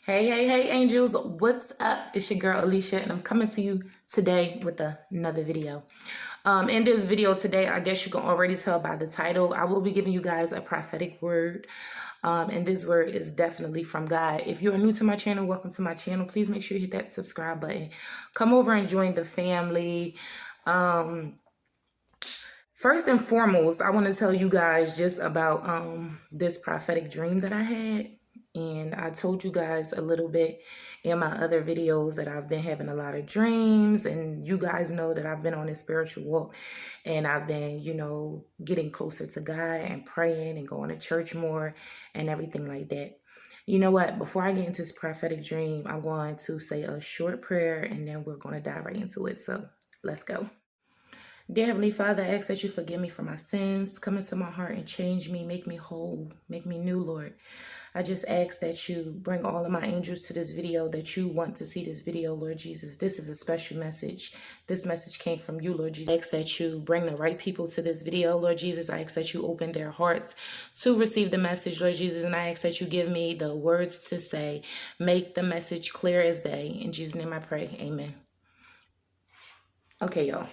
Hey, angels, what's up? It's your girl Alicia, and I'm coming to you today with another video. In this video today, I guess you can already tell by the title, I will be giving you guys a prophetic word. And this word is definitely from God. If you are new to my channel, welcome to my channel. Please make sure you hit that subscribe button. Come over and join the family. First and foremost, I want to tell you guys just about this prophetic dream that I had. And I told you guys a little bit in my other videos that I've been having a lot of dreams. And you guys know that I've been on a spiritual walk. And I've been, getting closer to God and praying and going to church more and everything like that. You know what? Before I get into this prophetic dream, I'm going to say a short prayer and then we're going to dive right into it. So let's go. Dear Heavenly Father, I ask that you forgive me for my sins. Come into my heart and change me. Make me whole. Make me new, Lord. I just ask that you bring all of my angels to this video, that you want to see this video, Lord Jesus. This is a special message. This message came from you, Lord Jesus. I ask that you bring the right people to this video, Lord Jesus. I ask that you open their hearts to receive the message, Lord Jesus. And I ask that you give me the words to say. Make the message clear as day. In Jesus' name I pray. Amen. Okay, y'all.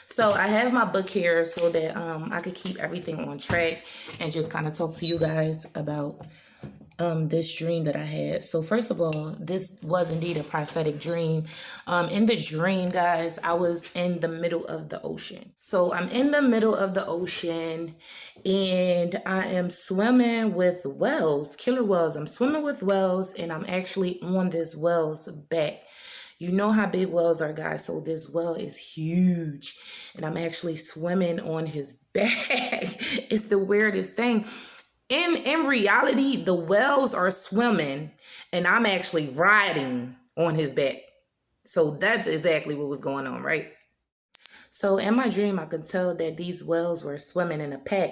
So I have my book here so that I could keep everything on track and just kind of talk to you guys about this dream that I had. So first of all, this was indeed a prophetic dream. In the dream, guys, I was in the middle of the ocean. So I'm in the middle of the ocean and I am swimming with whales, killer whales. I'm swimming with whales and I'm actually on this whale's back. You know how big whales are, guys. So this whale is huge. And I'm actually swimming on his back. It's the weirdest thing. In reality, the whales are swimming and I'm actually riding on his back. So that's exactly what was going on, right? So in my dream, I could tell that these whales were swimming in a pack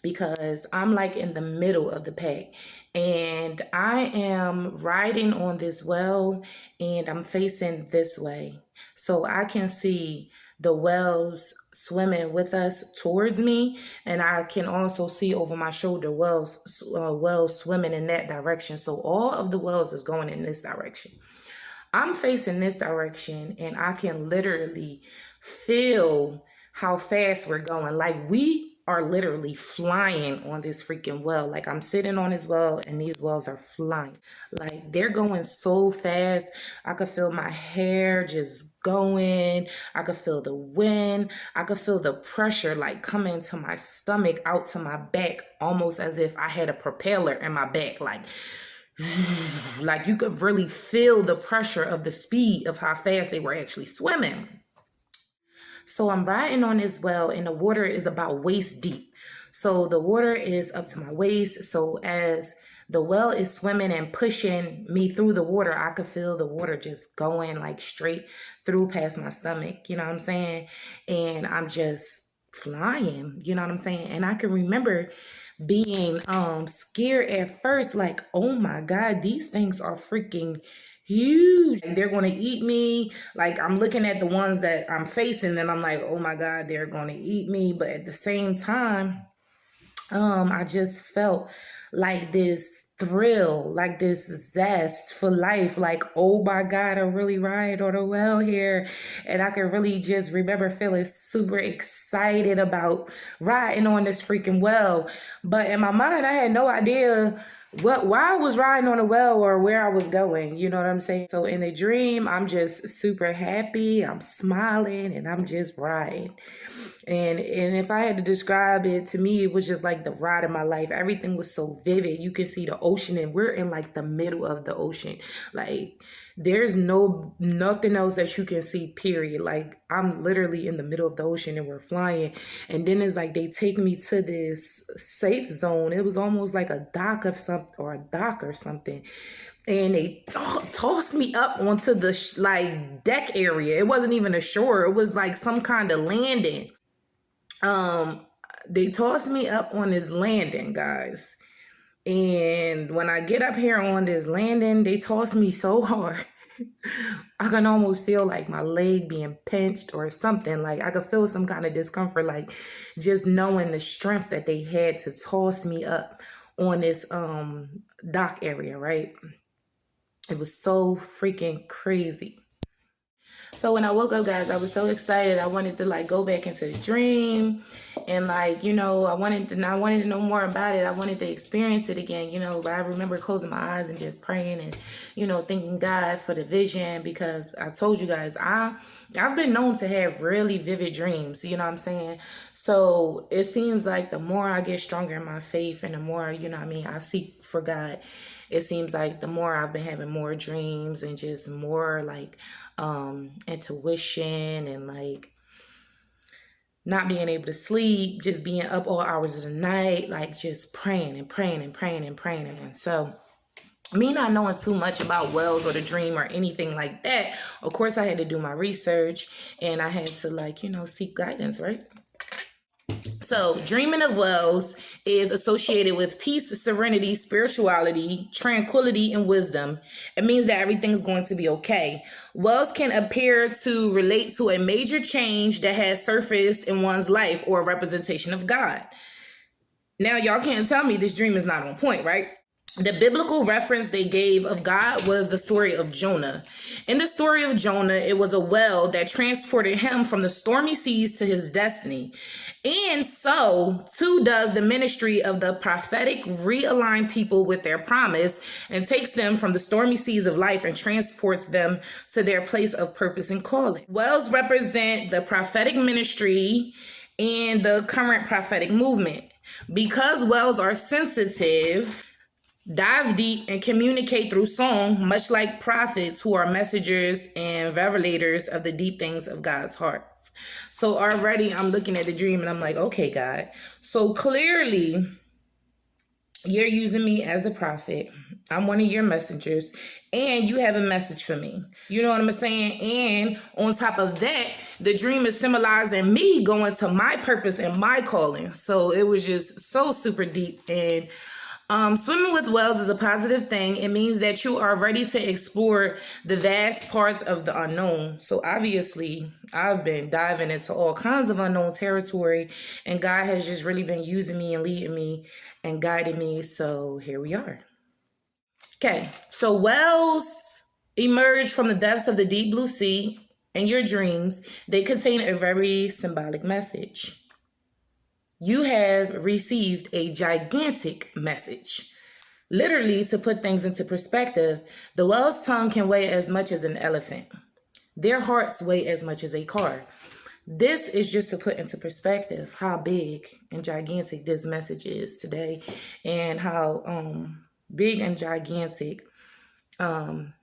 because I'm like in the middle of the pack. And I am riding on this whale and I'm facing this way. So I can see the whales swimming with us towards me. And I can also see over my shoulder whales swimming in that direction. So all of the whales is going in this direction. I'm facing this direction and I can literally feel how fast we're going. Like we are literally flying on this freaking well. Like I'm sitting on this well and these wells are flying. Like they're going so fast. I could feel my hair just going. I could feel the wind. I could feel the pressure like coming to my stomach, out to my back, almost as if I had a propeller in my back. Like you could really feel the pressure of the speed of how fast they were actually swimming. So I'm riding on this well and the water is about waist deep. So the water is up to my waist. So as the well is swimming and pushing me through the water, I could feel the water just going like straight through past my stomach. You know what I'm saying? And I'm just flying. You know what I'm saying? And I can remember being scared at first, like, oh my God, these things are freaking huge. They're going to eat me. Like I'm looking at the ones that I'm facing and I'm like, oh my God, they're going to eat me. But at the same time, I just felt like this thrill, like this zest for life, like, oh my God, I really ride on a well here. And I can really just remember feeling super excited about riding on this freaking well. But in my mind, I had no idea why I was riding on a well or where I was going. You know what I'm saying? So in the dream, I'm just super happy. I'm smiling and I'm just riding. And if I had to describe it, to me, it was just like the ride of my life. Everything was so vivid. You can see the ocean and we're in like the middle of the ocean. Like there's nothing else that you can see, period. Like I'm literally in the middle of the ocean and we're flying. And then it's like they take me to this safe zone. It was almost like a dock of something or a dock or something. And they tossed me up onto the deck area. It wasn't even a shore. It was like some kind of landing. They tossed me up on this landing, guys. And when I get up here on this landing, they tossed me so hard. I can almost feel like my leg being pinched or something. Like I could feel some kind of discomfort, like just knowing the strength that they had to toss me up on this dock area, right? It was so freaking crazy. So when I woke up, guys, I was so excited. I wanted to like go back into the dream, and like, you know, I wanted to know more about it. I wanted to experience it again, you know. But I remember closing my eyes and just praying and, you know, thanking God for the vision, because I told you guys, I've been known to have really vivid dreams, you know what I'm saying? So it seems like the more I get stronger in my faith and the more, you know what I mean, I seek for God, it seems like the more I've been having more dreams and just more like intuition and like not being able to sleep, just being up all hours of the night, like just praying and praying and praying and praying. And so me not knowing too much about wells or the dream or anything like that, of course I had to do my research and I had to like, you know, seek guidance, right? So dreaming of wells is associated with peace, serenity, spirituality, tranquility, and wisdom. It means that everything's going to be okay. Wells can appear to relate to a major change that has surfaced in one's life or a representation of God. Now, y'all can't tell me this dream is not on point, right? The biblical reference they gave of God was the story of Jonah. In the story of Jonah, it was a well that transported him from the stormy seas to his destiny. And so, too, does the ministry of the prophetic realign people with their promise and takes them from the stormy seas of life and transports them to their place of purpose and calling. Wells represent the prophetic ministry and the current prophetic movement. Because wells are sensitive, dive deep and communicate through song, much like prophets who are messengers and revelators of the deep things of God's heart. So already I'm looking at the dream and I'm like, okay, God. So clearly you're using me as a prophet. I'm one of your messengers and you have a message for me. You know what I'm saying? And on top of that, the dream is symbolized in me going to my purpose and my calling. So it was just so super deep. And swimming with wells is a positive thing. It means that you are ready to explore the vast parts of the unknown. So obviously, I've been diving into all kinds of unknown territory, and God has just really been using me and leading me and guiding me. So here we are. Okay, so wells emerge from the depths of the deep blue sea in your dreams. They contain a very symbolic message. You have received a gigantic message. Literally, to put things into perspective, the whale's tongue can weigh as much as an elephant. Their hearts weigh as much as a car. This is just to put into perspective how big and gigantic this message is today, and how big and gigantic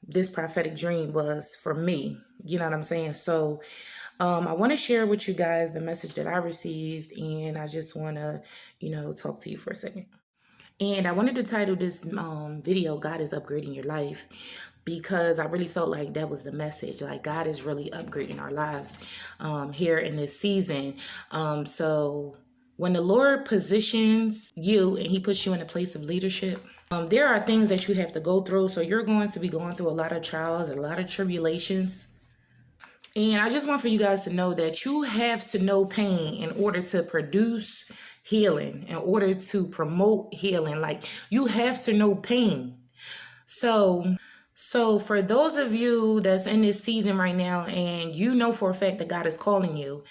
this prophetic dream was for me. You know what I'm saying? So I want to share with you guys the message that I received, and I just want to, you know, talk to you for a second. And I wanted to title this video, God is Upgrading Your Life, because I really felt like that was the message. Like, God is really upgrading our lives here in this season. So when the Lord positions you and he puts you in a place of leadership, there are things that you have to go through. So you're going to be going through a lot of trials, a lot of tribulations. And I just want for you guys to know that you have to know pain in order to produce healing, in order to promote healing. Like, you have to know pain. So for those of you that's in this season right now and you know for a fact that God is calling you,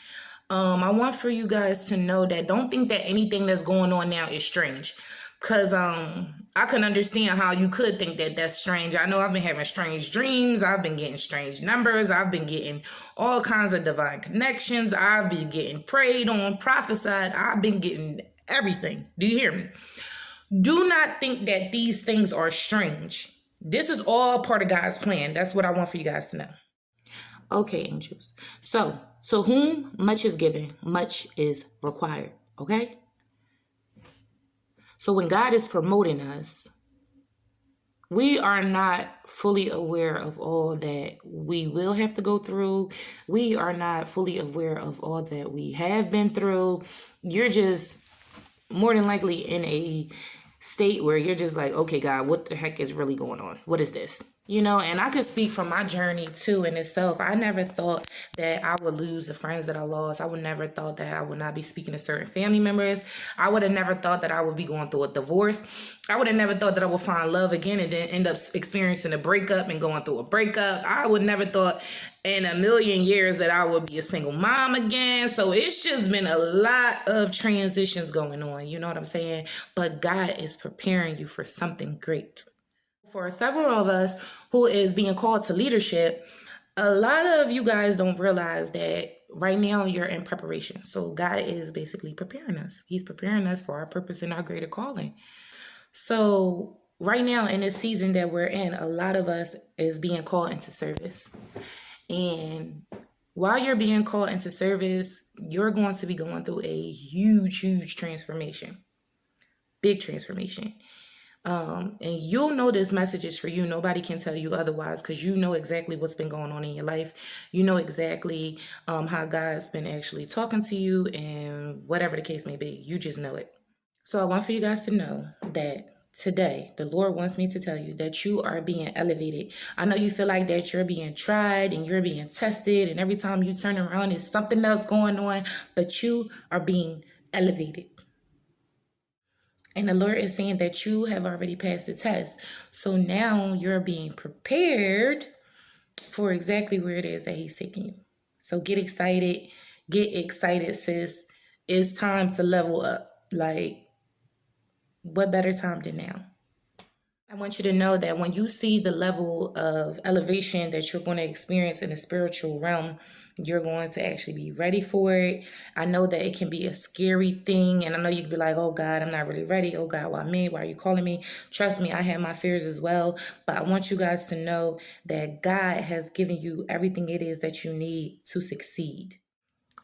I want for you guys to know that don't think that anything that's going on now is strange. Because I can understand how you could think that that's strange. I know I've been having strange dreams. I've been getting strange numbers. I've been getting all kinds of divine connections. I've been getting prayed on, prophesied. I've been getting everything. Do you hear me? Do not think that these things are strange. This is all part of God's plan. That's what I want for you guys to know. Okay, angels. So, to whom much is given, much is required. Okay? So when God is promoting us, we are not fully aware of all that we will have to go through. We are not fully aware of all that we have been through. You're just more than likely in a state where you're just like, okay, God, what the heck is really going on? What is this? You know, and I could speak from my journey too in itself. I never thought that I would lose the friends that I lost. I would never thought that I would not be speaking to certain family members. I would have never thought that I would be going through a divorce. I would have never thought that I would find love again and then end up experiencing a breakup and going through a breakup. I would never thought in a million years that I would be a single mom again. So it's just been a lot of transitions going on. You know what I'm saying? But God is preparing you for something great. For several of us who is being called to leadership, a lot of you guys don't realize that right now you're in preparation. So God is basically preparing us. He's preparing us for our purpose and our greater calling. So right now in this season that we're in, a lot of us is being called into service. And while you're being called into service, you're going to be going through a huge transformation. Big transformation. And you'll know this message is for you. Nobody can tell you otherwise, because you know exactly what's been going on in your life. You know exactly how God's been actually talking to you, and whatever the case may be, you just know it. So I want for you guys to know that today the Lord wants me to tell you that you are being elevated. I know you feel like that you're being tried and you're being tested, and every time you turn around there's something else going on, but you are being elevated. And the Lord is saying that you have already passed the test. So now you're being prepared for exactly where it is that He's taking you. So get excited. Get excited, sis. It's time to level up. Like, what better time than now? I want you to know that when you see the level of elevation that you're going to experience in the spiritual realm, you're going to actually be ready for it. I know that it can be a scary thing. And I know you could be like, oh God, I'm not really ready. Oh God, why me? Why are you calling me? Trust me, I have my fears as well. But I want you guys to know that God has given you everything it is that you need to succeed.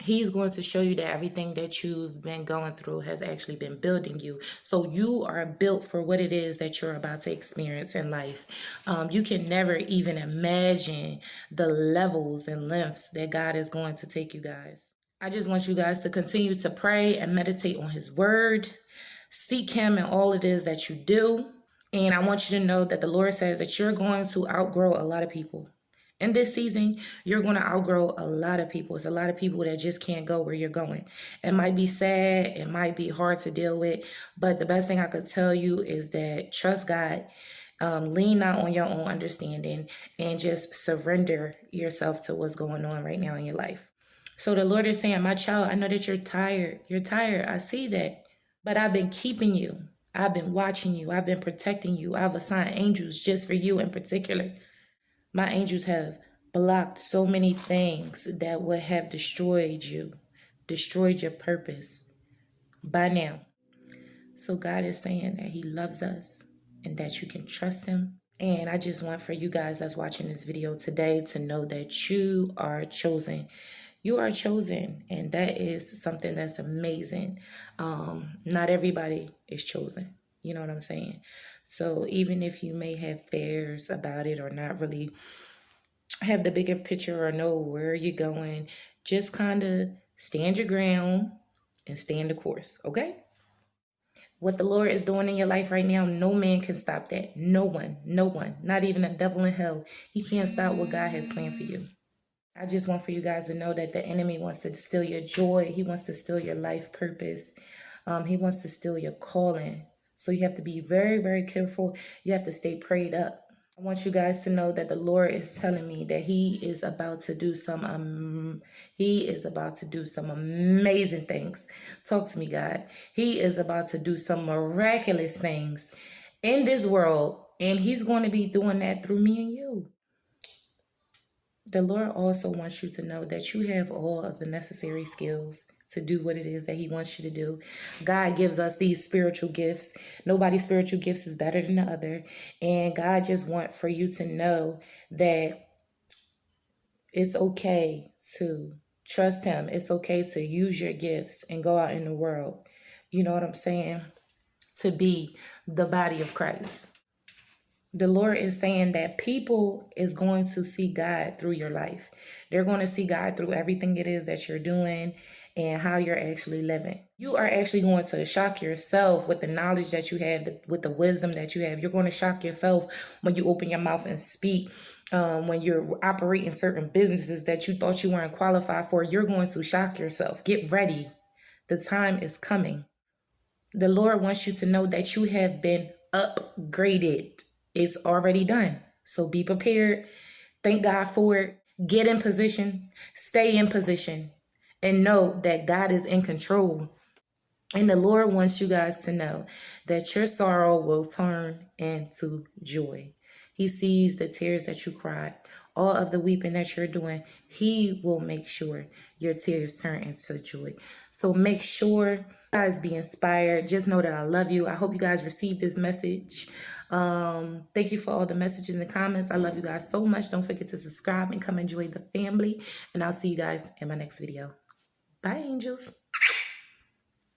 He's going to show you that everything that you've been going through has actually been building you. So you are built for what it is that you're about to experience in life. You can never even imagine the levels and lengths that God is going to take you guys. I just want you guys to continue to pray and meditate on His word. Seek Him in all it is that you do. And I want you to know that the Lord says that you're going to outgrow a lot of people. In this season, you're going to outgrow a lot of people. It's a lot of people that just can't go where you're going. It might be sad. It might be hard to deal with. But the best thing I could tell you is that trust God. Lean not on your own understanding and just surrender yourself to what's going on right now in your life. So the Lord is saying, my child, I know that you're tired. You're tired. I see that. But I've been keeping you. I've been watching you. I've been protecting you. I've assigned angels just for you in particular. My angels have blocked so many things that would have destroyed you, destroyed your purpose by now. So God is saying that He loves us and that you can trust Him. And I just want for you guys that's watching this video today to know that you are chosen. You are chosen, and that is something that's amazing. Not everybody is chosen. You know what I'm saying? So even if you may have fears about it or not really have the bigger picture or know where you're going, just kind of stand your ground and stand the course, okay? What the Lord is doing in your life right now, no man can stop that. No one, not even the devil in hell. He can't stop what God has planned for you. I just want for you guys to know that the enemy wants to steal your joy. He wants to steal your life purpose. He wants to steal your calling. So you have to be very careful. You have to stay prayed up. I want you guys to know that the Lord is telling me that He is about to do some amazing things. Talk to me, God. He is about to do some miraculous things in this world, and He's going to be doing that through me and you. The Lord also wants you to know that you have all of the necessary skills to do what it is that He wants you to do. God gives us these spiritual gifts. Nobody's spiritual gifts is better than the other. And God just wants for you to know that it's okay to trust Him. It's okay to use your gifts and go out in the world. You know what I'm saying? To be the body of Christ. The Lord is saying that people is going to see God through your life. They're going to see God through everything it is that you're doing. and how you're actually living. You are actually going to shock yourself with the knowledge that you have, with the wisdom that you have. You're going to shock yourself when you open your mouth and speak. When you're operating certain businesses that you thought you weren't qualified for, you're going to shock yourself. Get ready. The time is coming. The Lord wants you to know that you have been upgraded. It's already done. So be prepared. Thank God for it. Get in position. Stay in position. And know that God is in control. And the Lord wants you guys to know that your sorrow will turn into joy. He sees the tears that you cried, all of the weeping that you're doing. He will make sure your tears turn into joy. So make sure you guys be inspired. Just know that I love you. I hope you guys received this message. Thank you for all the messages and comments. I love you guys so much. Don't forget to subscribe and come enjoy the family. And I'll see you guys in my next video. Bye, angels.